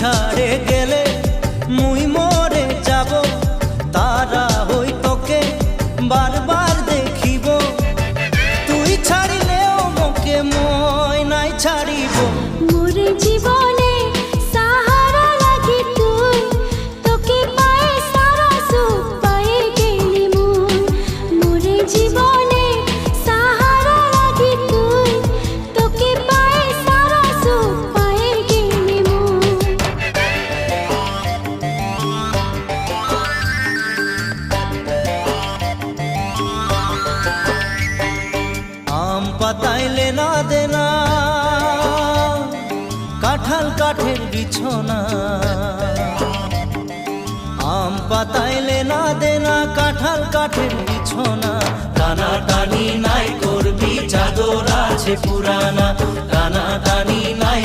ছাড়ে গেলে মুই মরে যাব, তারা হই তোকে বারবার দেখিব। তুই ছাড়িলেও মোকে মই নাই ছাড়িব। মোর জীবনে সাহারা লাগি তুই, তোকে পায়ে সারা সুখ পায়ে গেলি মুই। মোর জীবনে সাহারা লাগি তুই, তোকে পায়ে সারা সুখ পায়ে গেলি মুই। আম পাতাইলে না দেনা, কাঁঠাল কাঠের বিছনা। আম পাতাইলে না দেনা, কাঁঠাল কাঠের বিছনা। টানা টানি নাই করবি, চাদর আছে পুরানা। টানা টানি নাই